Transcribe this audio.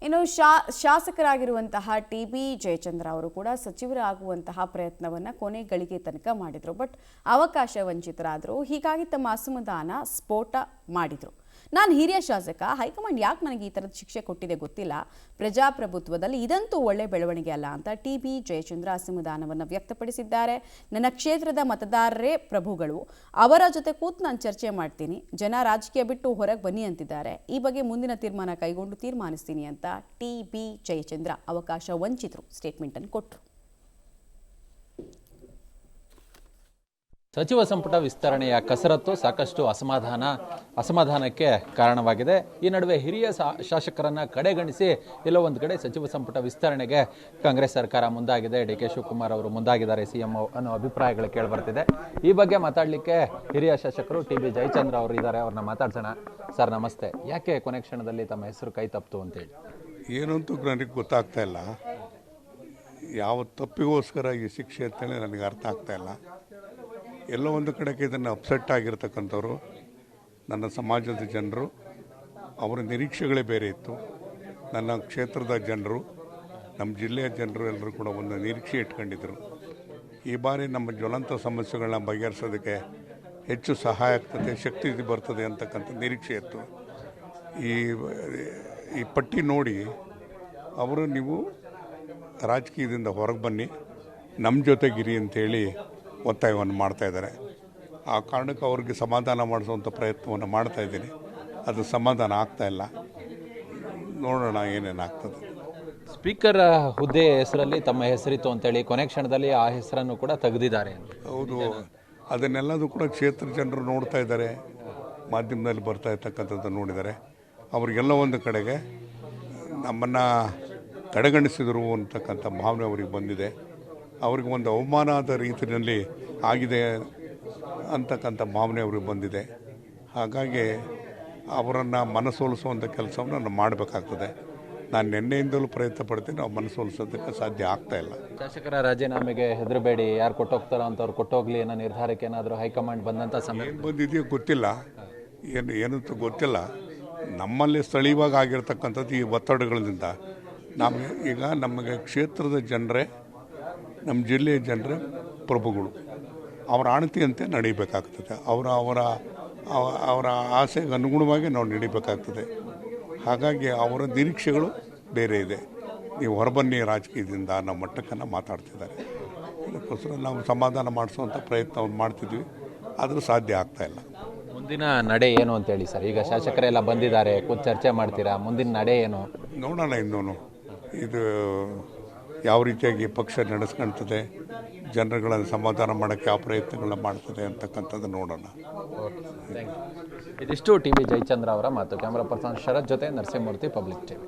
ಇನ್ನು ಶಾಸಕರಾಗಿರುವಂತಹ ಟಿ.ಬಿ. ಜಯಚಂದ್ರ ಅವರು ಕೂಡ ಸಚಿವರಾಗುವಂತಹ ಪ್ರಯತ್ನವನ್ನು ಕೊನೆ ಗಳಿಗೆ ತನಕ ಮಾಡಿದ್ರು. ಬಟ್ ಅವಕಾಶ ವಂಚಿತರಾದರು. ಹೀಗಾಗಿ ತಮ್ಮ ಅಸಮಾಧಾನ ಸ್ಫೋಟ ಮಾಡಿದ್ರು. ನಾನು ಹಿರಿಯ ಶಾಸಕ, ಹೈಕಮಾಂಡ್ ಯಾಕೆ ನನಗೆ ಈ ಥರದ ಶಿಕ್ಷೆ ಕೊಟ್ಟಿದೆ ಗೊತ್ತಿಲ್ಲ, ಪ್ರಜಾಪ್ರಭುತ್ವದಲ್ಲಿ ಇದಂತೂ ಒಳ್ಳೆ ಬೆಳವಣಿಗೆ ಅಲ್ಲ ಅಂತ ಟಿ.ಬಿ. ಜಯಚಂದ್ರ ಅಸಮಾಧಾನವನ್ನು ವ್ಯಕ್ತಪಡಿಸಿದ್ದಾರೆ. ನನ್ನ ಕ್ಷೇತ್ರದ ಮತದಾರರೇ ಪ್ರಭುಗಳು, ಅವರ ಜೊತೆ ಕೂತು ನಾನು ಚರ್ಚೆ ಮಾಡ್ತೀನಿ, ಜನ ರಾಜಕೀಯ ಬಿಟ್ಟು ಹೊರಗೆ ಬನ್ನಿ ಅಂತಿದ್ದಾರೆ. ಈ ಬಗ್ಗೆ ಮುಂದಿನ ತೀರ್ಮಾನ ಕೈಗೊಂಡು ತೀರ್ಮಾನಿಸ್ತೀನಿ ಅಂತ ಟಿ.ಬಿ. ಜಯಚಂದ್ರ ಅವಕಾಶ ವಂಚಿತರು ಸ್ಟೇಟ್ಮೆಂಟ್ ಅನ್ನು ಕೊಟ್ಟರು. ಸಚಿವ ಸಂಪುಟ ವಿಸ್ತರಣೆಯ ಕಸರತ್ತು ಸಾಕಷ್ಟು ಅಸಮಾಧಾನಕ್ಕೆ ಕಾರಣವಾಗಿದೆ. ಈ ನಡುವೆ ಹಿರಿಯ ಶಾಸಕರನ್ನ ಕಡೆಗಣಿಸಿ ಎಲ್ಲೋ ಒಂದು ಕಡೆ ಸಚಿವ ಸಂಪುಟ ವಿಸ್ತರಣೆಗೆ ಕಾಂಗ್ರೆಸ್ ಸರ್ಕಾರ ಮುಂದಾಗಿದೆ. ಡಿ.ಕೆ. ಶಿವಕುಮಾರ್ ಅವರು ಮುಂದಾಗಿದ್ದಾರೆ ಸಿಎಂ ಅನ್ನೋ ಅಭಿಪ್ರಾಯಗಳು ಕೇಳಿಬರ್ತಿದೆ. ಈ ಬಗ್ಗೆ ಮಾತಾಡಲಿಕ್ಕೆ ಹಿರಿಯ ಶಾಸಕರು ಟಿ.ಬಿ. ಜಯಚಂದ್ರ ಅವರು ಇದ್ದಾರೆ. ಅವ್ರನ್ನ ಮಾತಾಡ್ಸೋಣ. ಸರ್ ನಮಸ್ತೆ. ಯಾಕೆ ಕೊನೆ ಕ್ಷಣದಲ್ಲಿ ತಮ್ಮ ಹೆಸರು ಕೈ ತಪ್ಪಿತು ಅಂತೇಳಿ? ಏನಂತೂ ನನಗೆ ಗೊತ್ತಾಗ್ತಾ ಇಲ್ಲ. ಯಾವ ತಪ್ಪಿಗೋಸ್ಕರ ಈ ಶಿಕ್ಷೆ ಅಂತೇಳಿ ನನಗೆ ಅರ್ಥ ಆಗ್ತಾ ಇಲ್ಲ. ಎಲ್ಲೋ ಒಂದು ಕಡೆಗೆ ಇದನ್ನು ಅಪ್ಸೆಟ್ ಆಗಿರ್ತಕ್ಕಂಥವ್ರು ನನ್ನ ಸಮಾಜದ ಜನರು, ಅವರ ನಿರೀಕ್ಷೆಗಳೇ ಬೇರೆ ಇತ್ತು. ನನ್ನ ಕ್ಷೇತ್ರದ ಜನರು, ನಮ್ಮ ಜಿಲ್ಲೆಯ ಜನರು ಎಲ್ಲರೂ ಕೂಡ ಒಂದು ನಿರೀಕ್ಷೆ ಇಟ್ಕೊಂಡಿದ್ದರು. ಈ ಬಾರಿ ನಮ್ಮ ಜ್ವಲಂತ ಸಮಸ್ಯೆಗಳನ್ನ ಬಗೆಹರಿಸೋದಕ್ಕೆ ಹೆಚ್ಚು ಸಹಾಯ ಆಗ್ತದೆ, ಶಕ್ತಿ ಬರ್ತದೆ ಅಂತಕ್ಕಂಥ ನಿರೀಕ್ಷೆ ಇತ್ತು. ಈ ಪಟ್ಟಿ ನೋಡಿ ಅವರು ನೀವು ರಾಜಕೀಯದಿಂದ ಹೊರಗೆ ಬನ್ನಿ, ನಮ್ಮ ಜೊತೆಗಿರಿ ಅಂತೇಳಿ ಒತ್ತಾಯವನ್ನು ಮಾಡ್ತಾಯಿದ್ದಾರೆ. ಆ ಕಾರಣಕ್ಕೆ ಅವ್ರಿಗೆ ಸಮಾಧಾನ ಮಾಡಿಸುವಂಥ ಪ್ರಯತ್ನವನ್ನು ಮಾಡ್ತಾಯಿದ್ದೀನಿ. ಅದು ಸಮಾಧಾನ ಆಗ್ತಾಯಿಲ್ಲ. ನೋಡೋಣ ಏನೇನಾಗ್ತದೆ. ಸ್ಪೀಕರ್ ಹುದ್ದೆ ಹೆಸರಲ್ಲಿ ತಮ್ಮ ಹೆಸರಿತ್ತು ಅಂತೇಳಿ ಕೊನೆ ಕ್ಷಣದಲ್ಲಿ ಆ ಹೆಸರನ್ನು ಕೂಡ ತೆಗೆದಿದ್ದಾರೆ. ಹೌದು, ಅದನ್ನೆಲ್ಲದೂ ಕೂಡ ಕ್ಷೇತ್ರ ಜನರು ನೋಡ್ತಾ ಇದ್ದಾರೆ, ಮಾಧ್ಯಮದಲ್ಲಿ ಬರ್ತಾ ಇರ್ತಕ್ಕಂಥದ್ದು ನೋಡಿದ್ದಾರೆ. ಅವರಿಗೆಲ್ಲ ಒಂದು ಕಡೆಗೆ ನಮ್ಮನ್ನು ಕಡೆಗಣಿಸಿದರು ಅಂತಕ್ಕಂಥ ಭಾವನೆ ಅವ್ರಿಗೆ ಬಂದಿದೆ. ಅವ್ರಿಗೆ ಒಂದು ಅವಮಾನದ ರೀತಿಯಲ್ಲಿ ಆಗಿದೆ ಅಂತಕ್ಕಂಥ ಭಾವನೆ ಅವ್ರಿಗೆ ಬಂದಿದೆ. ಹಾಗಾಗಿ ಅವರನ್ನು ಮನಸೋಲಿಸುವಂಥ ಕೆಲಸವನ್ನು ನಾನು ಮಾಡಬೇಕಾಗ್ತದೆ. ನಾನು ನಿನ್ನೆಯಿಂದಲೂ ಪ್ರಯತ್ನ ಪಡ್ತೀನಿ, ನಾವು ಮನಸೋಲಿಸೋದಕ್ಕೆ ಸಾಧ್ಯ ಆಗ್ತಾಯಿಲ್ಲ. ಶಾಸಕರ ರಾಜೀನಾಮೆಗೆ ಹೆದರಬೇಡಿ, ಯಾರು ಕೊಟ್ಟೋಗ್ತಾರೋ ಅಂಥವ್ರು ಕೊಟ್ಟೋಗ್ಲಿ ಅನ್ನೋ ನಿರ್ಧಾರಕ್ಕೆ ಏನಾದರೂ ಹೈಕಮಾಂಡ್ ಬಂದಂಥ ಸಮಯ ಏನು ಬಂದಿದೆಯೋ ಗೊತ್ತಿಲ್ಲ, ಏನಂತೂ ಗೊತ್ತಿಲ್ಲ. ನಮ್ಮಲ್ಲಿ ಸ್ಥಳೀಯವಾಗಿ ಆಗಿರ್ತಕ್ಕಂಥದ್ದು ಈ ಒತ್ತಡಗಳಿಂದ ನಮಗೆ ಕ್ಷೇತ್ರದ ಜನರೇ, ನಮ್ಮ ಜಿಲ್ಲೆಯ ಜನರೇ ಪ್ರಭುಗಳು. ಅವರ ಆಣತಿಯಂತೆ ನಡೀಬೇಕಾಗ್ತದೆ. ಅವರ ಆಸೆಗೆ ಅನುಗುಣವಾಗಿ ನಾವು ನಡೀಬೇಕಾಗ್ತದೆ. ಹಾಗಾಗಿ ಅವರ ನಿರೀಕ್ಷೆಗಳು ಬೇರೆ ಇದೆ. ನೀವು ಹೊರಬನ್ನಿ ರಾಜಕೀಯದಿಂದ ಅನ್ನೋ ಮಟ್ಟಕ್ಕನ್ನು ಮಾತಾಡ್ತಿದ್ದಾರೆ. ಅದಕ್ಕೋಸ್ಕರ ನಾವು ಸಮಾಧಾನ ಮಾಡಿಸುವಂಥ ಪ್ರಯತ್ನವನ್ನು ಮಾಡ್ತಿದ್ವಿ, ಆದರೂ ಸಾಧ್ಯ ಆಗ್ತಾಯಿಲ್ಲ. ಮುಂದಿನ ನಡೆ ಏನು ಅಂತೇಳಿ ಸರ್? ಈಗ ಶಾಸಕರೆಲ್ಲ ಬಂದಿದ್ದಾರೆ, ಕೂತು ಚರ್ಚೆ ಮಾಡ್ತೀರಾ, ಮುಂದಿನ ನಡೆ ಏನು ನೋಡೋಣ. ಇನ್ನೂ ಇದು ಯಾವ ರೀತಿಯಾಗಿ ಪಕ್ಷ ನಡೆಸ್ಕೊಳ್ತದೆ, ಜನರುಗಳನ್ನು ಸಮಾಧಾನ ಮಾಡೋಕ್ಕೆ ಯಾವ ಪ್ರಯತ್ನಗಳನ್ನ ಮಾಡ್ತದೆ ಅಂತಕ್ಕಂಥದ್ದು ನೋಡೋಣ. ಇದಿಷ್ಟು ಟಿ.ಬಿ. ಜಯಚಂದ್ರ ಅವರ ಮಾತು. ಕ್ಯಾಮ್ರಾ ಪರ್ಸನ್ ಶರತ್ ಜೊತೆ ನರಸಿಂಹಮೂರ್ತಿ, ಪಬ್ಲಿಕ್ ಟಿವಿ.